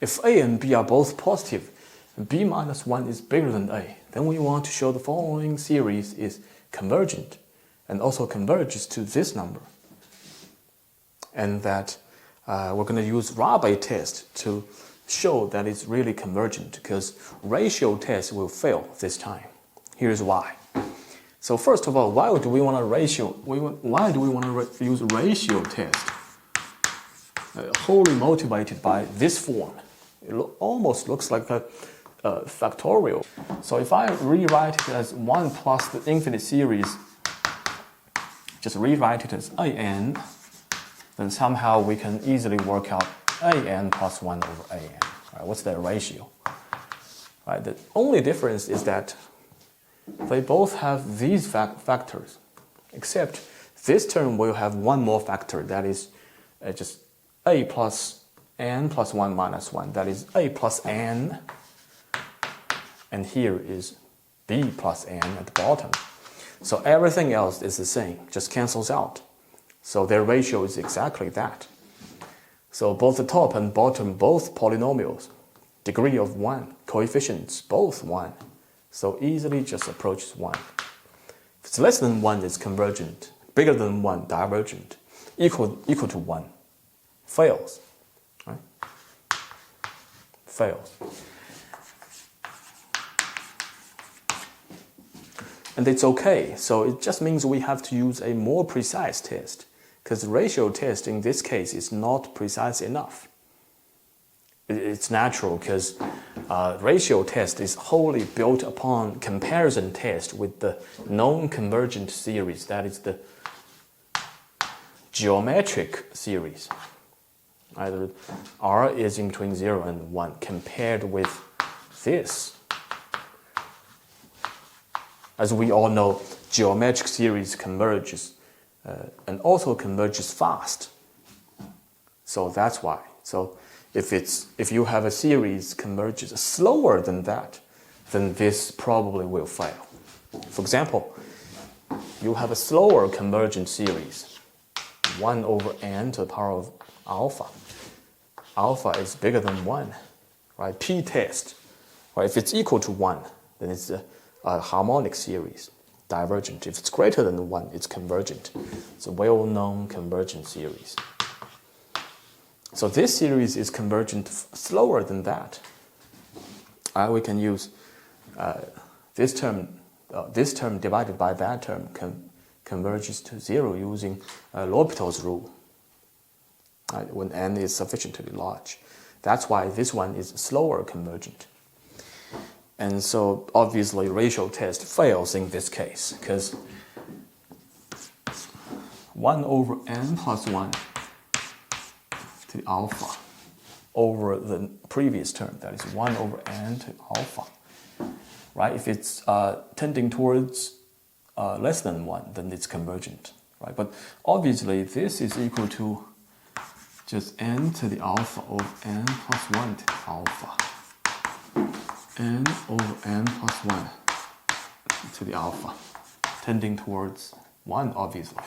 If a and b are both positive, and b minus 1 is bigger than a, then we want to show the following series is convergent and also converges to this number. And that we're going to use Rabi test to show that it's really convergent, because ratio test will fail this time. Here's why. So first of all, why do we want to use ratio test? Wholly motivated by this form. It almost looks like a factorial. So if I rewrite it as 1 plus the infinite series, just rewrite it as a_n, then somehow we can easily work out a_n plus 1 over a_n. Right, what's their ratio? Right, the only difference is that they both have these factors, except this term will have one more factor, that is just a plus n plus 1 minus 1, that is a plus n, and here is b plus n at the bottom. So everything else is the same, just cancels out. So their ratio is exactly that. So both the top and bottom, both polynomials, degree of 1, coefficients, both 1. So easily just approaches 1. If it's less than 1, it's convergent. Bigger than 1, divergent. Equal to 1, fails. Right? Fails. And it's okay. So it just means we have to use a more precise test, because ratio test in this case is not precise enough. It's natural, because ratio test is wholly built upon comparison test with the non-convergent series, that is the geometric series. Either r is in between 0 and 1 compared with this. As we all know, geometric series converges and also converges fast. So that's why. So if you have a series converges slower than that, then this probably will fail. For example, you have a slower convergent series, 1 over n to the power of alpha. Alpha is bigger than 1, right? P-test, right? If it's equal to 1, then it's a harmonic series, divergent. If it's greater than 1, it's convergent. It's a well-known convergent series. So this series is convergent slower than that. We can use this term divided by that term converges to 0 using L'Hopital's rule, right, when n is sufficiently large. That's why this one is slower convergent. And so obviously ratio test fails in this case, because 1 over n plus 1 to the alpha over the previous term, that is 1 over n to alpha. Right? If it's tending towards less than 1, then it's convergent. Right? But obviously this is equal to just n to the alpha over n plus 1 to the alpha. N over n plus 1 to the alpha, tending towards 1, obviously.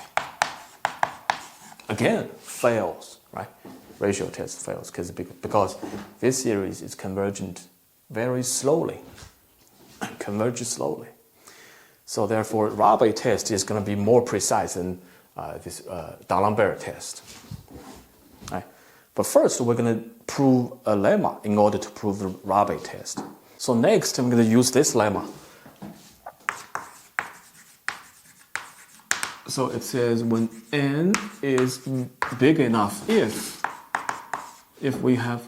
Again, fails, right? Ratio test fails because this series is convergent very slowly, converges slowly. So therefore, Rabi test is going to be more precise than this D'Alembert test. Right? But first, we're going to prove a lemma in order to prove the Rabi test. So next, I'm going to use this lemma. So it says when n is big enough, if we have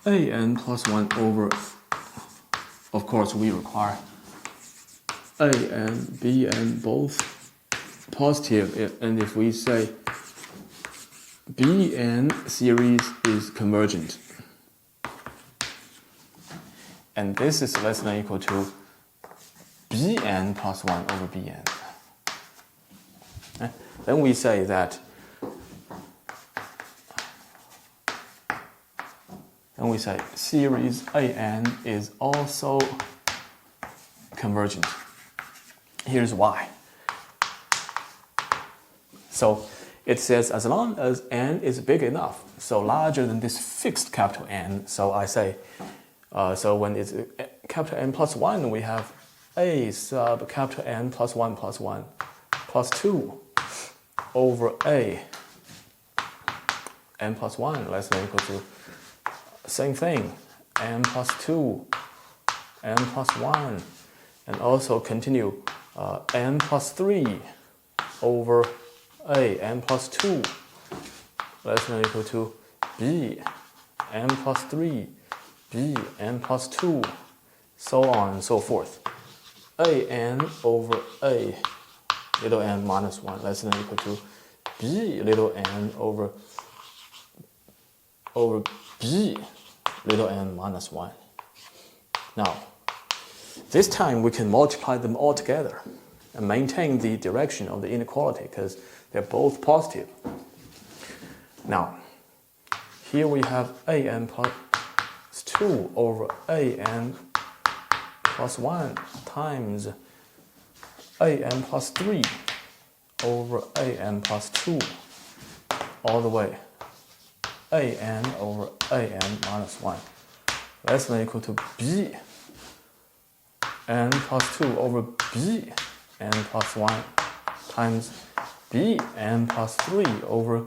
a_n plus 1 over, of course we require a and b and both positive, and if we say bn series is convergent, and this is less than or equal to bn plus 1 over bn. Then we say that series a_n is also convergent. Here's why. So it says as long as n is big enough, so larger than this fixed capital N. So I say, so when it's capital N plus 1, we have a sub capital N plus 1 plus 2 over a n plus 1 less than or equal to, same thing, n plus 2, n plus 1, and also continue n plus 3 over a n plus 2 less than or equal to b n plus 3, b n plus 2, so on and so forth. A n over a little n minus 1 less than or equal to b little n over b little n minus 1. Now, this time we can multiply them all together and maintain the direction of the inequality because they're both positive. Now, here we have a n plus 2 over a n plus 1 times a n plus 3 over a n plus 2 all the way a n over a n minus 1 less than or equal to b n plus 2 over b n plus 1 times b n plus 3 over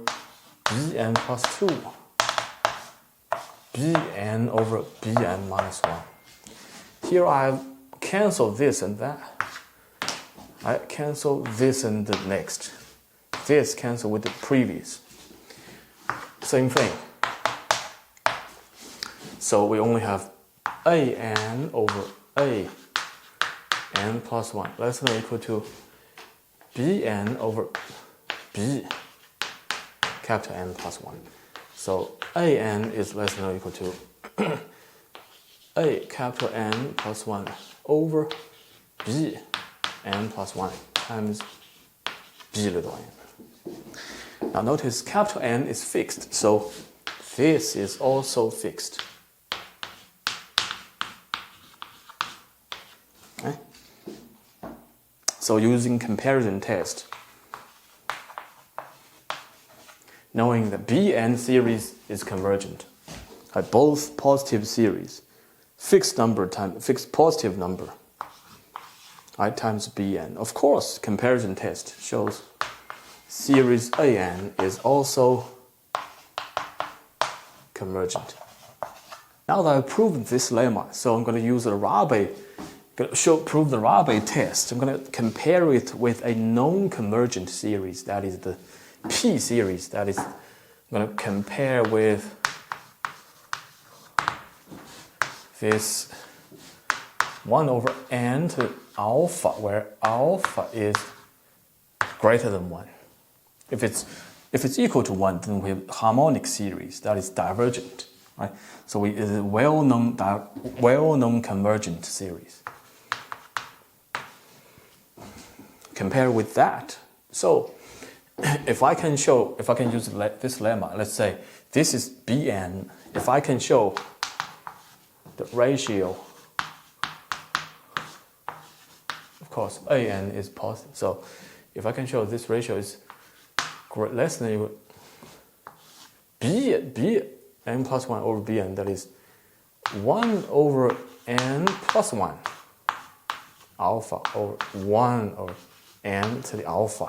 b n plus 2 b n over b n minus 1. Here I have canceled this and that. I cancel this and the next. This cancel with the previous. Same thing. So we only have a n over a n plus 1 less than or equal to b n over b capital N plus 1. So a n is less than or equal to a capital N plus 1 over b n plus 1 times b little n. Now notice capital N is fixed, so this is also fixed. Okay? So using comparison test, knowing the Bn series is convergent, both positive series, fixed number times fixed positive number, times Bn. Of course, comparison test shows series An is also convergent. Now that I've proved this lemma, so I'm going to use prove the Rabe test. I'm going to compare it with a non-convergent series, that is the P series. That is, I'm going to compare with this 1 over n to alpha, where alpha is greater than 1. If it's equal to 1, then we have harmonic series, that is divergent, right? So it is a well-known convergent series. Compare with that. So if I can use this lemma, let's say this is Bn. If I can show the ratio, of course, An is positive. So if I can show this ratio is less than or equal Bn plus 1 over Bn, that is 1 over n plus 1 alpha over 1 over n to the alpha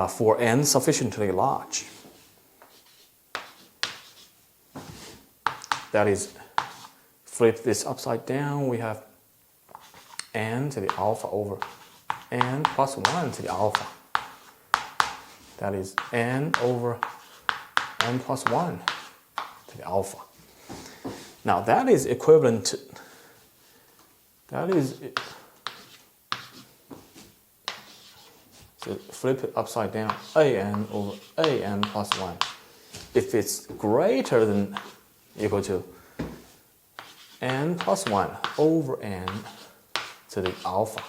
for n sufficiently large. That is, flip this upside down, we have n to the alpha over n plus 1 to the alpha. That is n over n plus 1 to the alpha. Now that is equivalent to, so flip it upside down, an over an plus 1. If it's greater than equal to n plus 1 over n to the alpha,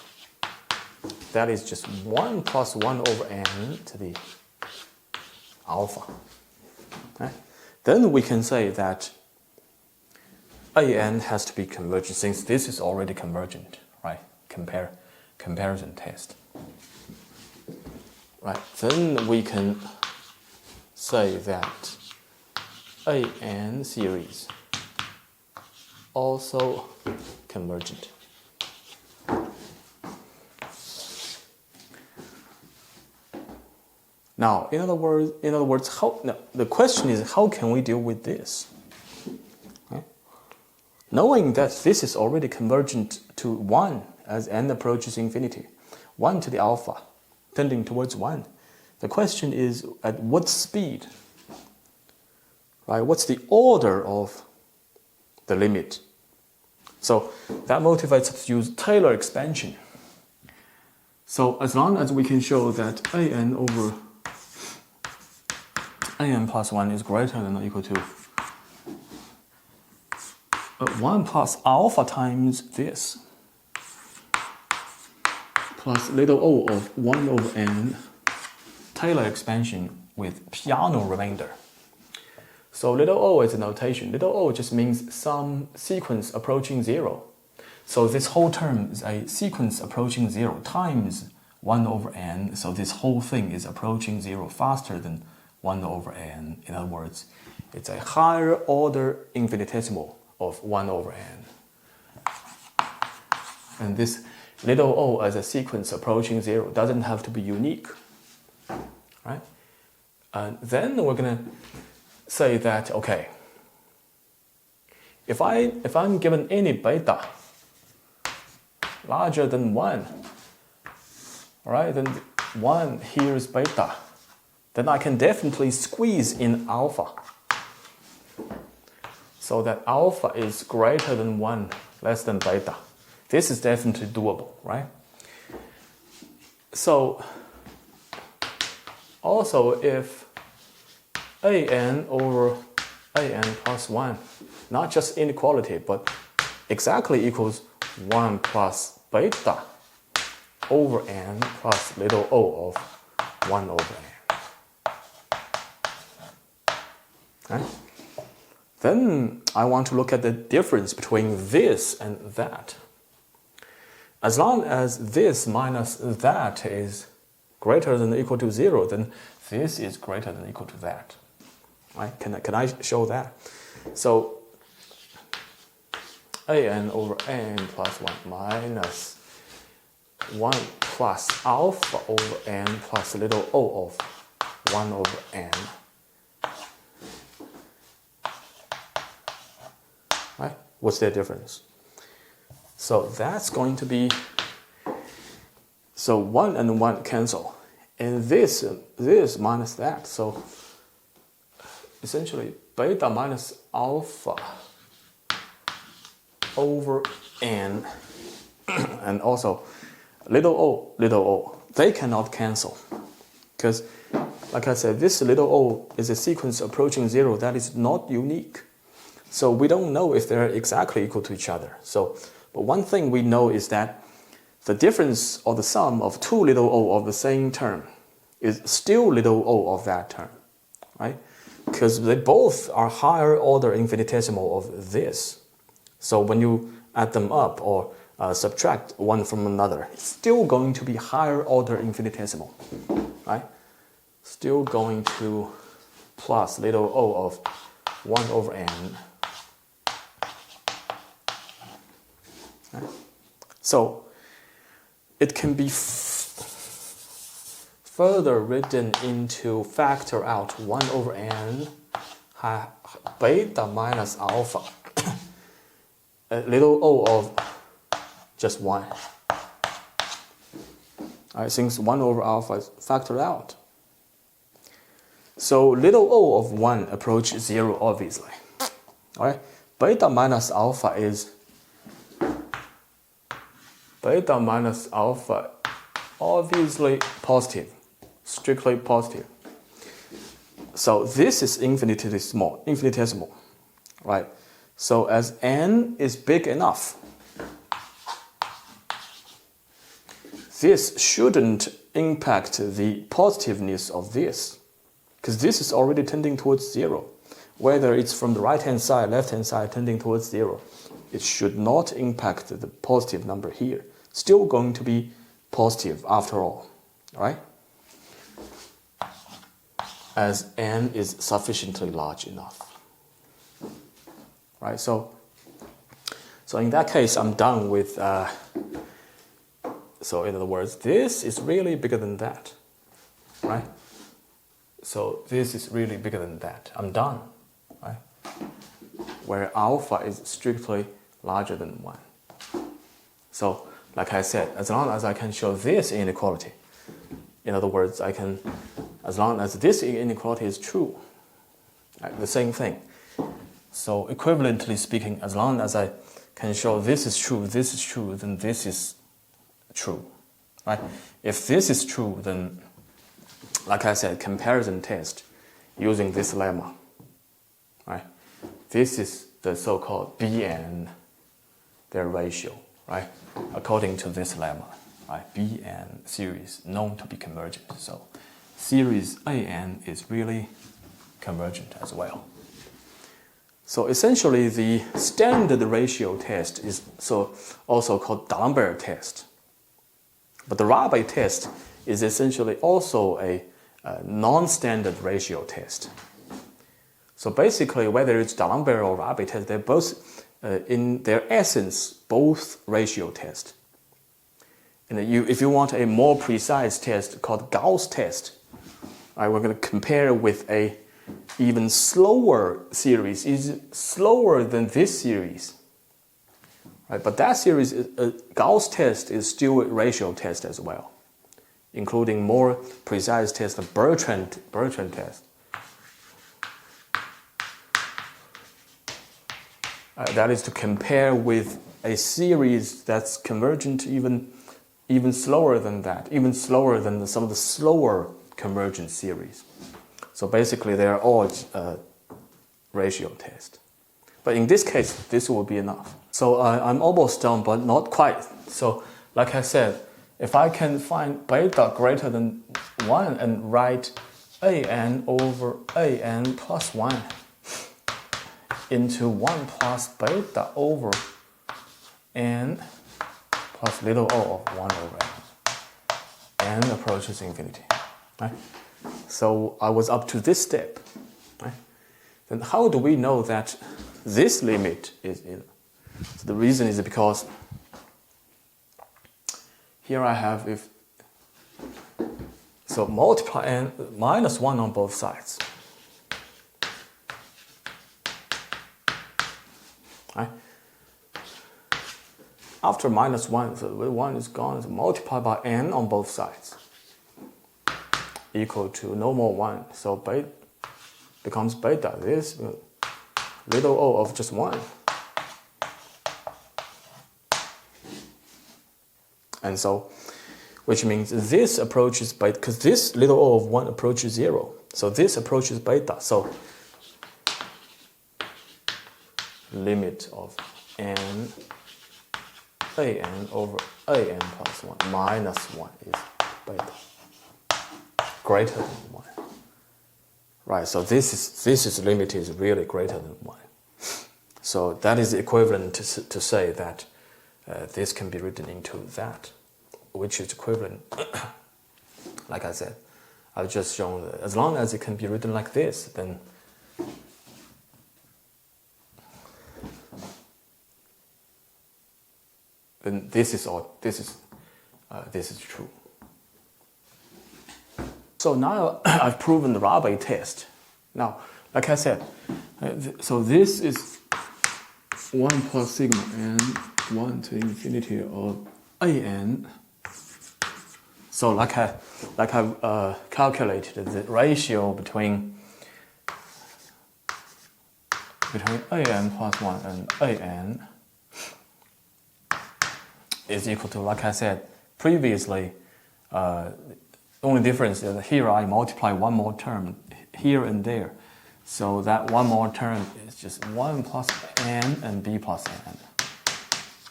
that is just 1 plus 1 over n to the alpha. Okay? Then we can say that an has to be convergent, since this is already convergent, right? Comparison test. Right, then we can say that a+n series also convergent. Now, in other words, the question is, how can we deal with this? Okay? Knowing that this is already convergent to 1 as n approaches infinity, 1 to the alpha, tending towards 1. The question is, at what speed? Right? What's the order of the limit? So that motivates us to use Taylor expansion. So as long as we can show that a+n over a+n plus 1 is greater than or equal to 1 plus alpha times this, plus little o of 1 over n, Taylor expansion with piano remainder. So little o is a notation. Little o just means some sequence approaching 0. So this whole term is a sequence approaching 0 times 1 over n. So this whole thing is approaching 0 faster than 1 over n. In other words, it's a higher order infinitesimal of 1 over n. And this little o as a sequence approaching 0 doesn't have to be unique. Right? And then we're going to say that, okay, if I'm given any beta larger than 1, all right, then 1 here is beta, then I can definitely squeeze in alpha so that alpha is greater than 1, less than beta. This is definitely doable, right? So also if a+n over a+n plus 1, not just inequality, but exactly equals 1 plus beta over n plus little o of 1 over n. Okay? Then I want to look at the difference between this and that. As long as this minus that is greater than or equal to 0, then this is greater than or equal to that. Right? Can I show that? So a+n over a+n plus 1 minus 1 plus alpha over n plus little o of 1 over n. Right? What's their difference? So that's going to be, so 1 and 1 cancel. And this minus that. So essentially beta minus alpha over n and also little o, they cannot cancel. Because, like I said, this little o is a sequence approaching 0 that is not unique. So we don't know if they're exactly equal to each other. So, but one thing we know is that the difference or the sum of 2 little o of the same term is still little o of that term, right? Because they both are higher order infinitesimal of this. So when you add them up or subtract one from another, it's still going to be higher order infinitesimal, right? Still going to plus little o of 1 over n. Right? So it can be further written into factor out 1 over n beta minus alpha little o of just 1. Right, since 1 over alpha is factored out. So little o of 1 approaches 0 obviously. All right? Beta minus alpha is obviously positive, strictly positive. So this is infinitesimal, right? So as n is big enough, this shouldn't impact the positiveness of this, because this is already tending towards 0. Whether it's from the right-hand side, left-hand side tending towards 0, it should not impact the positive number here. Still going to be positive after all, right? As n is sufficiently large enough. right? So in that case, I'm done with, so in other words, this is really bigger than that, right? So this is really bigger than that. I'm done, right? Where alpha is strictly larger than 1. So, like I said, as long as I can show this inequality, in other words, as long as this inequality is true, right, the same thing. So equivalently speaking, as long as I can show this is true, then this is true, right? If this is true, then, like I said, comparison test using this lemma, right? This is the so-called b+n, their ratio, right? According to this lemma, right? b+n series known to be convergent. So series a+n is really convergent as well. So essentially, the standard ratio test is also called D'Alembert test. But the Rabi test is essentially also a non-standard ratio test. So basically, whether it's D'Alembert or Rabi test, they're both, in their essence, both ratio tests. And if you want a more precise test called Gauss test, right, we're going to compare with a even slower series, is slower than this series. Right? But that series, Gauss test is still a ratio test as well, including more precise test, the Bertrand test. That is to compare with a series that's convergent even slower than that, even slower than some of the slower convergent series. So basically, they are all ratio tests. But in this case, this will be enough. So I'm almost done, but not quite. So like I said, if I can find beta greater than 1 and write a+n over a+n plus 1 into 1 plus beta over n plus little o of 1 over n approaches infinity. Right? So I was up to this step. Right? Then how do we know that this limit is in? So the reason is because here I have so multiply n minus 1 on both sides. Right? After minus 1, so 1 is gone, so multiply by n on both sides, equal to no more 1. So beta becomes beta, this little o of just 1. And so, which means this approaches beta, because this little o of 1 approaches 0. So this approaches beta. So limit of n a+n over a+n plus 1 minus 1 is beta greater than 1. Right, so this is limit is really greater than 1. So that is equivalent to say that this can be written into that, which is equivalent. Like I said, I've just shown that as long as it can be written like this, then this is true. So now I've proven the Rabi test. Now, like I said, so this is 1 plus sigma n 1 to infinity of a+n. So like I've calculated the ratio between a+n plus 1 and a+n is equal to, like I said previously, the only difference is that here I multiply one more term here and there. So that one more term is just 1 plus n and b plus n.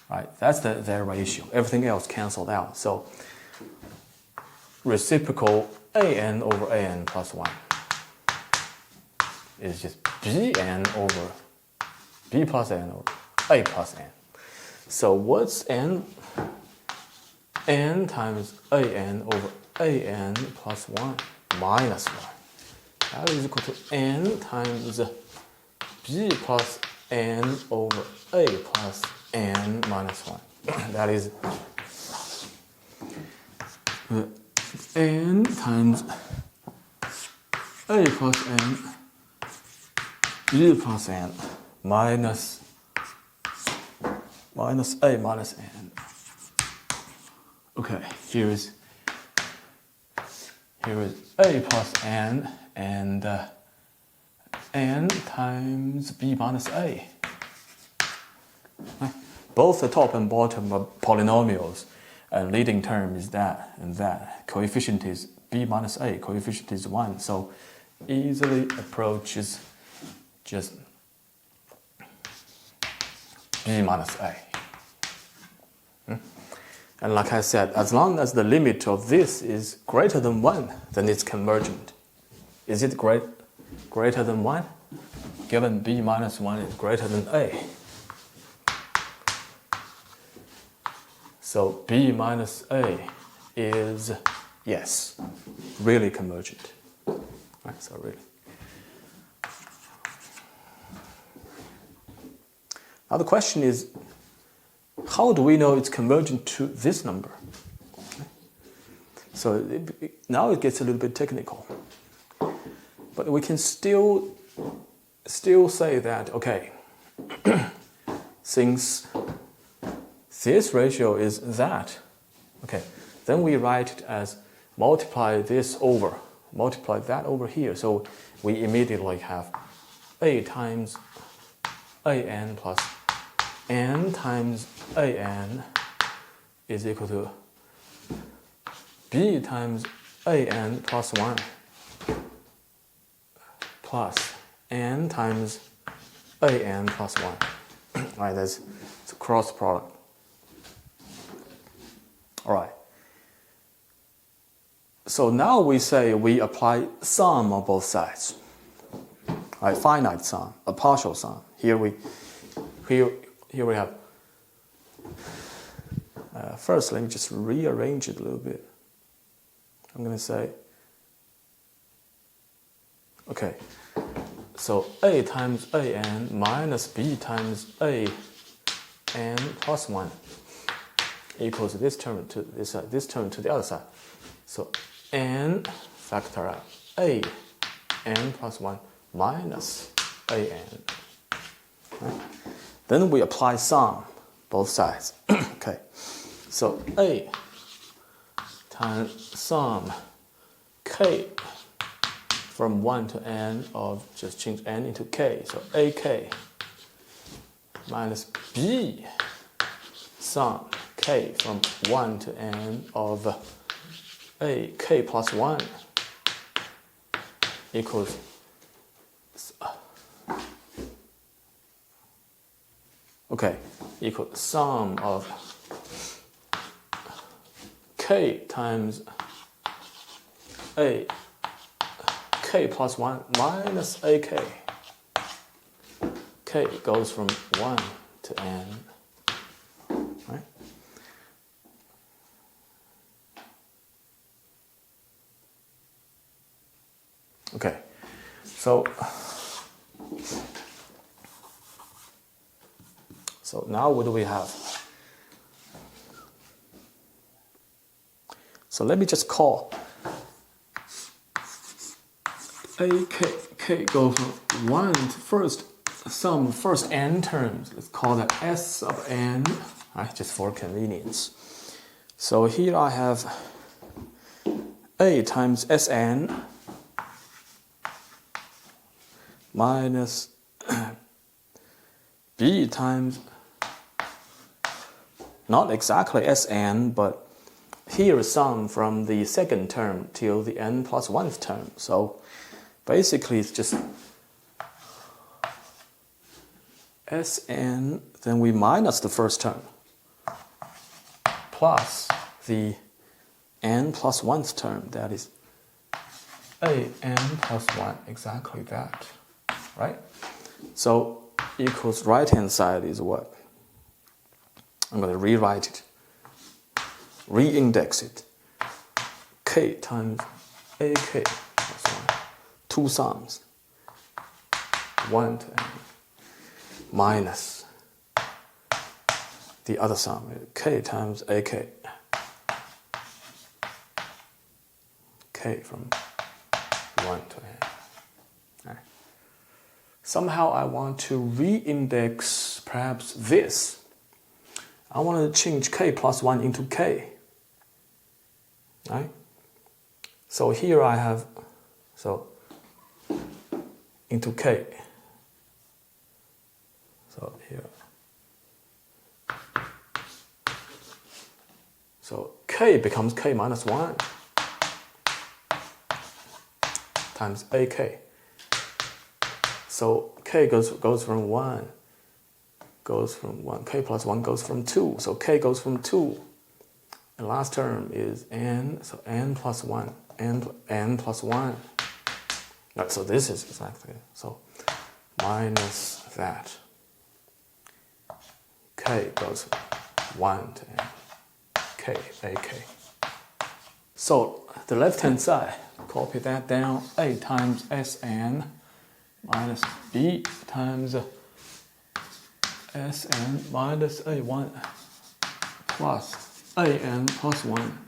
Right? That's their ratio. Everything else canceled out. So reciprocal a+n over a+n plus 1 is just b+n over b plus n over a plus n. So what's n? N times a+n over a+n plus 1 minus 1. That is equal to n times b plus n over a plus n minus 1. That is n times a plus n, b plus n, minus a minus n. Okay, here is a plus n and n times b minus a. Both the top and bottom are polynomials, and leading term is that and that. Coefficient is b minus a, coefficient is 1, so easily approaches just b minus a. And like I said, as long as the limit of this is greater than 1, then it's convergent. Is it greater than 1? Given b minus 1 is greater than a. So b minus a is, yes, really convergent. Right, so really. Now the question is, how do we know it's convergent to this number? So now it gets a little bit technical. But we can still say that, okay, since this ratio is that, okay, then we write it as multiply that over here. So we immediately have a times an plus n times an is equal to b times an plus 1 plus n times an plus 1. Right, that's a cross product. All right. So now we say we apply sum on both sides. Right, finite sum, a partial sum. Here we have. First, let me just rearrange it a little bit. I'm going to say, okay, so a times an minus b times an plus 1 equals this term to this side, this term to the other side. So n factor out a n plus 1 minus an. Right? Then we apply sum both sides. Okay, so a times sum k from 1 to n of, just change n into k, so ak minus b sum k from 1 to n of a k plus 1 equals equals sum of k times a k plus 1 minus ak. K goes from 1 to n. Right? Okay, so now what do we have? So let me just call k go from 1 to first sum first n terms. Let's call that s sub n, right, just for convenience. So here I have a times Sn minus b times, not exactly Sn, but here sum from the second term till the n plus 1th term. So basically it's just Sn, then we minus the first term, plus the n plus 1th term, that is a n plus 1, exactly that, right? So equals right-hand side is what? I'm going to rewrite it, re-index it. K times ak plus 1, two sums, 1 to n. minus the other sum, k times ak. K from 1 to n. Right. Somehow I want to re-index perhaps this. I want to change k plus 1 into k. Right? So here I have, so into k. So here. So k becomes k minus 1 times ak. So k goes from 1, k plus 1 goes from 2, so k goes from 2. And last term is n, so n plus 1, n plus 1. Right, so this is exactly, so minus that. K goes from 1 to n, k, ak. So the left-hand side, copy that down, a times Sn minus b times Sn minus a1 plus an plus 1.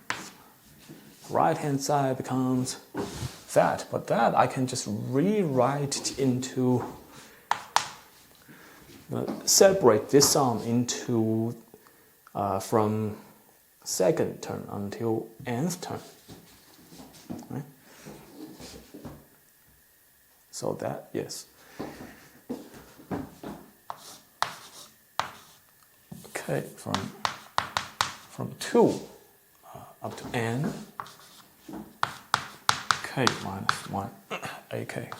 Right-hand side becomes that, but that I can just rewrite it into, separate this sum into from second term until nth term. Right? So that, yes. Okay, from 2 up to n, k minus 1, ak.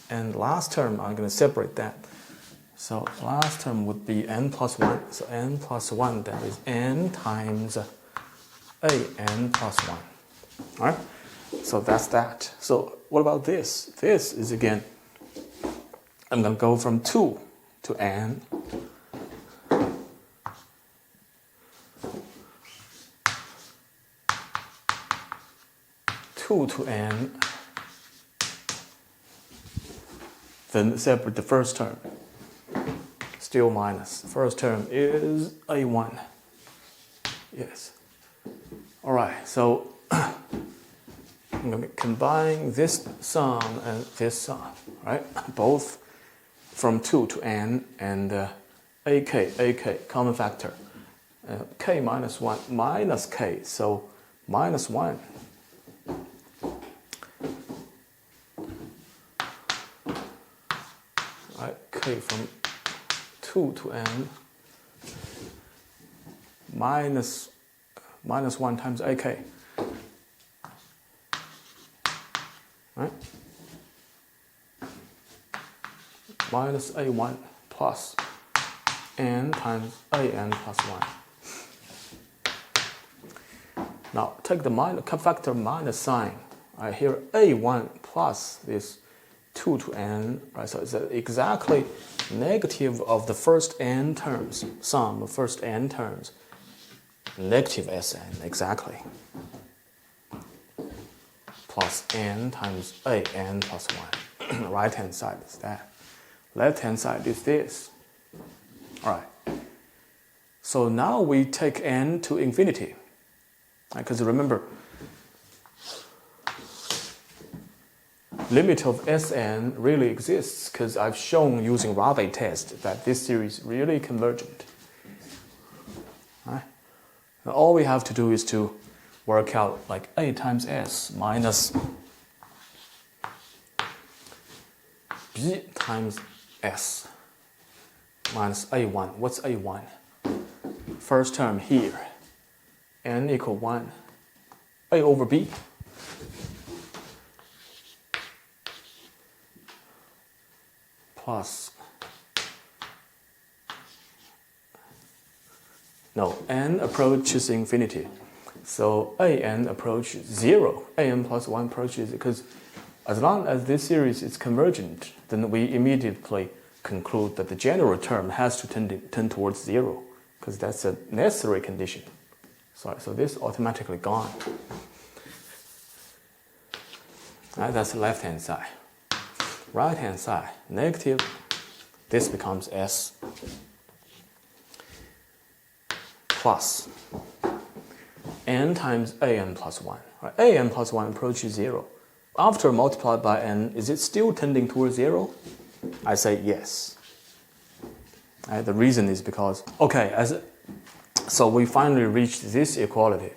And last term, I'm going to separate that. So last term would be n plus 1. So n plus 1, that is n times an plus 1. All right? So that's that. So what about this? This is again, I'm going to go from 2 to n. To n, then separate the first term, still minus. First term is a1. Yes. All right, so I'm going to combine this sum and this sum, right? Both from 2 to n and ak, common factor. K minus 1 minus k, so minus 1. K from 2 to n minus 1 times ak. Right? Minus a1 plus n times an plus 1. Now take the factor minus sign. Right here, a1 plus this 2 to n, right? So it's exactly negative of the first n terms, sum of first n terms, negative Sn, exactly. Plus n times an plus 1. Right hand side is that. Left hand side is this. All right. So now we take n to infinity. Because remember, limit of Sn really exists because I've shown using Rabi test that this series is really convergent. Right? Now all we have to do is to work out like a times s minus b times s minus a1. What's a1? First term here, n equal 1, a over b. Plus, no, n approaches infinity. So an approaches 0, an plus 1 approaches, because as long as this series is convergent, then we immediately conclude that the general term has to tend towards 0, because that's a necessary condition. So this is automatically gone. Right, that's the left-hand side. Right-hand side, negative this becomes S plus n times a_n plus 1. Right? a_n plus 1 approaches 0. After multiplied by n, is it still tending towards 0? I say yes. Right? The reason is because, okay, so we finally reached this equality.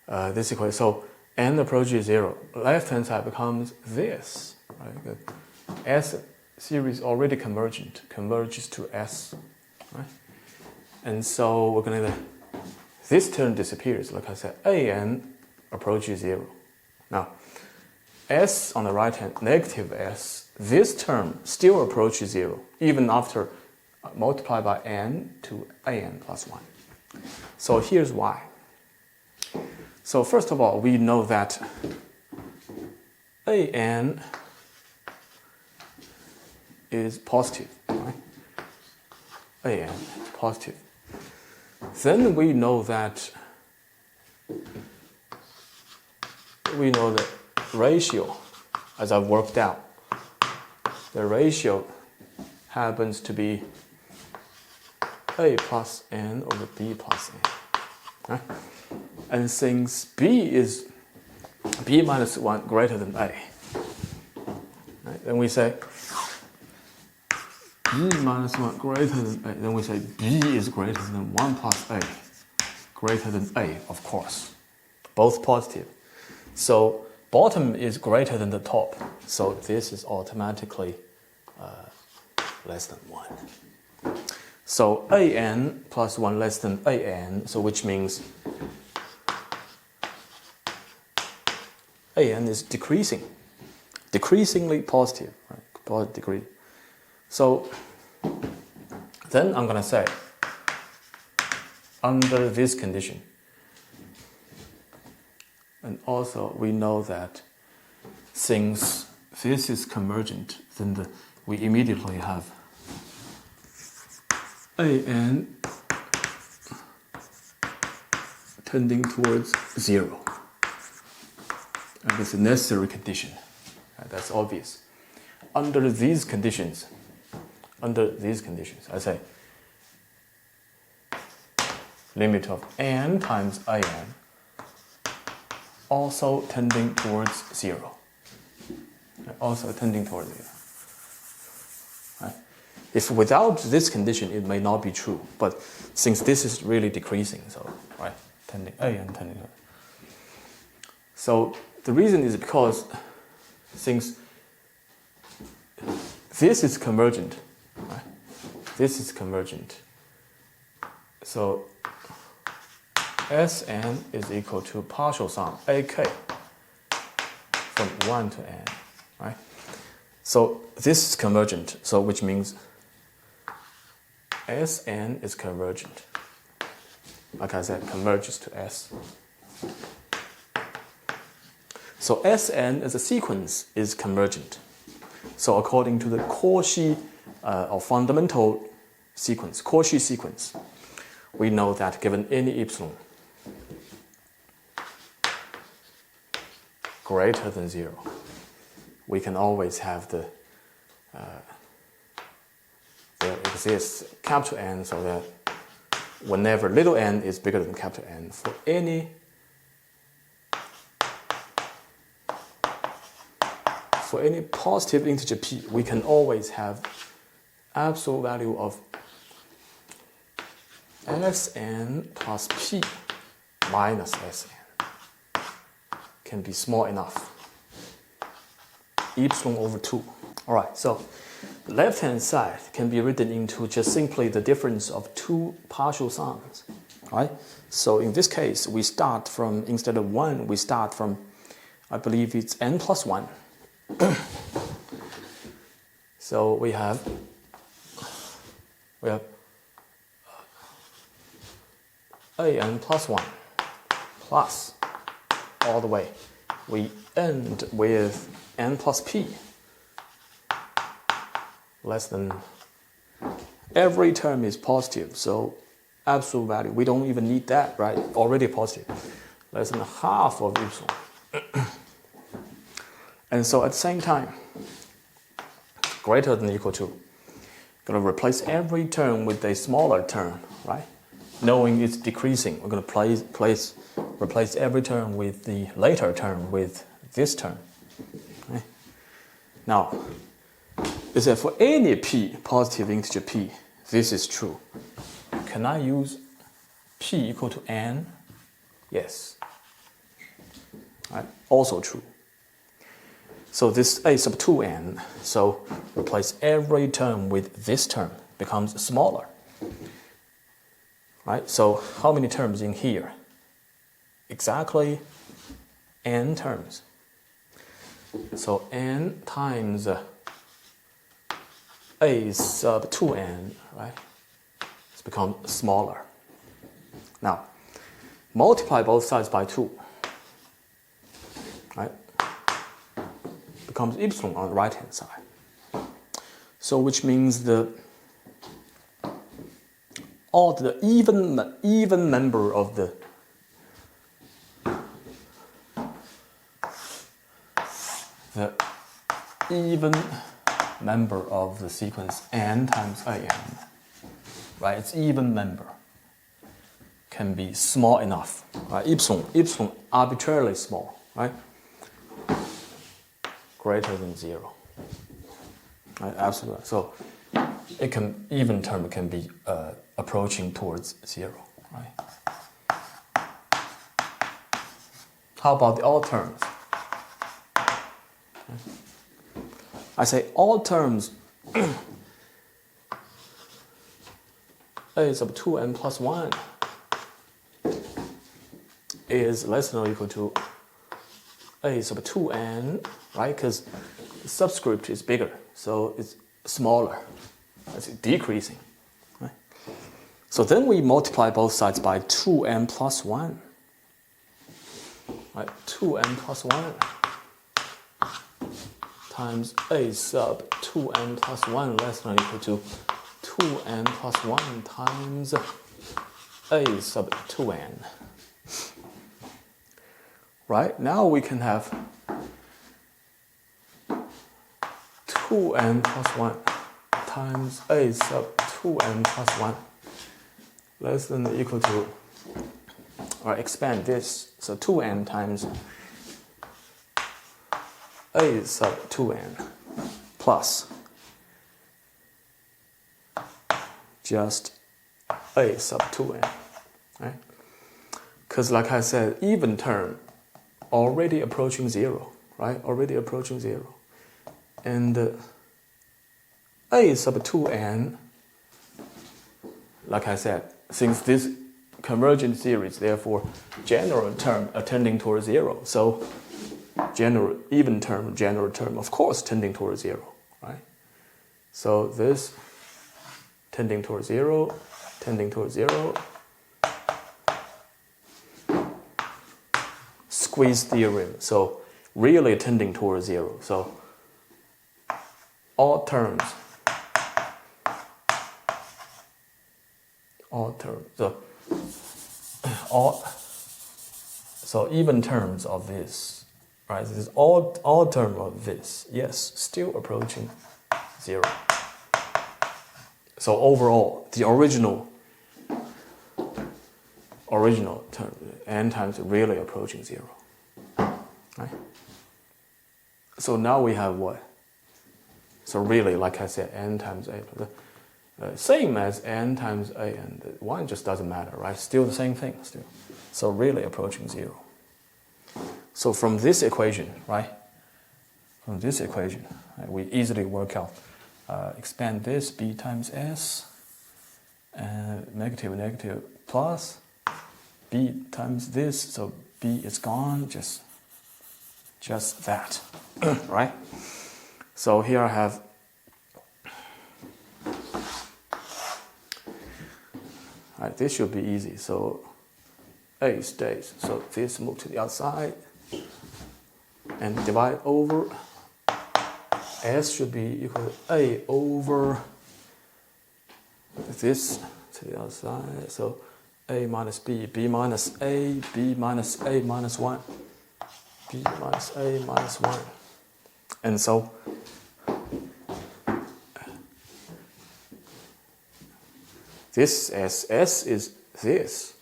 So n approaches 0. Left-hand side becomes this. Right? The S series already converges to S. Right? And so we're going to, this term disappears. Like I said, a_n approaches 0. Now, S on the right hand, negative S, this term still approaches 0, even after multiply by n to a_n plus 1. So here's why. So first of all, we know that a_n is positive. Right? a_n is positive. Then we know that ratio, as I've worked out, the ratio happens to be a plus n over b plus n. Right? And since b minus 1 greater than a, right? Then we say b minus 1 greater than a. Then we say b is greater than 1 plus a, greater than a, of course. Both positive. So bottom is greater than the top. So this is automatically less than 1. So a_n plus 1 less than a_n, so which means a_n is decreasingly positive, right? Positive degree. So then I'm going to say, under this condition, and also we know that since this is convergent, then we immediately have a_n tending towards 0. And it's a necessary condition. That's obvious. Under these conditions, I say limit of n times a_n also tending towards 0. Also tending towards 0. Right? If without this condition, it may not be true. But since this is really decreasing, so right, tending a_n tending. So the reason is because since this is convergent, right? This is convergent. So Sn is equal to partial sum ak from 1 to n, right? So this is convergent, so which means Sn is convergent. Like I said, converges to S. So Sn as a sequence is convergent. So according to the Cauchy or fundamental sequence, Cauchy sequence, we know that given any epsilon greater than 0, we can always have there exists capital N, so that whenever little n is bigger than capital N, for any positive integer p, we can always have absolute value of Sn plus p minus Sn can be small enough. Epsilon over 2. All right, so the left-hand side can be written into just simply the difference of two partial sums. Right? So in this case, we start from, instead of 1, we start from, I believe it's n plus 1. So we have a_n plus 1 plus all the way. We end with n plus p less than, every term is positive, so absolute value, we don't even need that, right? Already positive, less than half of epsilon. And so at the same time, greater than or equal to, Going to replace every term with a smaller term, right? Knowing it's decreasing, we're going to replace every term with the later term with this term. Right? Now, is that for any p, positive integer p, this is true. Can I use p equal to n? Yes. Right? Also true. So this a sub 2n, so replace every term with this term, becomes smaller. Right? So how many terms in here? Exactly n terms. So n times a sub 2n, right? It's become smaller. Now, multiply both sides by 2. Right? Becomes epsilon on the right-hand side. So which means all the even member of the even member of the sequence n times an, right? Its even member can be small enough, right? Epsilon arbitrarily small, right? Greater than 0. Right? Absolutely. So it can, even term can be approaching towards 0, right? How about the all terms? I say all terms a sub 2n plus 1 is less than or equal to a sub 2n, right? Because the subscript is bigger, so it's smaller. It's decreasing, right? So then we multiply both sides by 2n plus 1. Right? 2n plus 1 times a sub 2n plus 1 less than or equal to 2n plus 1 times a sub 2n. Right? Now we can have 2n plus 1 times a sub 2n plus 1 less than or equal to, or expand this, so 2n times a sub 2n plus just a sub 2n, right? Because like I said, even term already approaching 0, right? Already approaching 0. And a sub 2n, like I said, since this convergent series, therefore general term are tending towards 0. So general, even term, general term, of course, tending towards 0, right? So this tending towards 0, tending towards 0. Squeeze theorem, so really tending towards 0. So all terms, so even terms of this, right? This is all term of this, yes, still approaching 0. So overall, the original term, n times really approaching 0. Right? So now we have what? So really, like I said, n times a, same as n times a, and 1 just doesn't matter, right? Still the same thing, still. So really approaching 0. So from this equation, right? From this equation, right, we easily work out, expand this, b times s, and negative, negative, plus, b times this, so b is gone, just that, right? So here I have right, this should be easy. So a stays. So this move to the outside and divide over. S should be equal to a over this to the outside. So a minus b, b minus a, b minus a minus 1, b minus a minus 1. And so this S is this,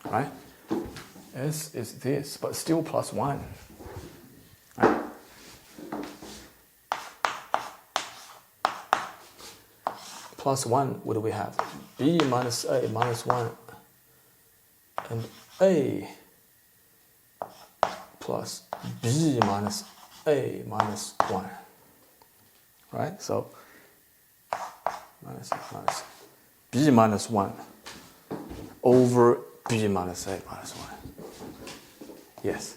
right? S is this, but still plus 1. Right? Plus 1, what do we have? B minus A minus 1 and A plus B minus A minus 1. Right? So minus B minus 1 over B minus A minus 1. Yes.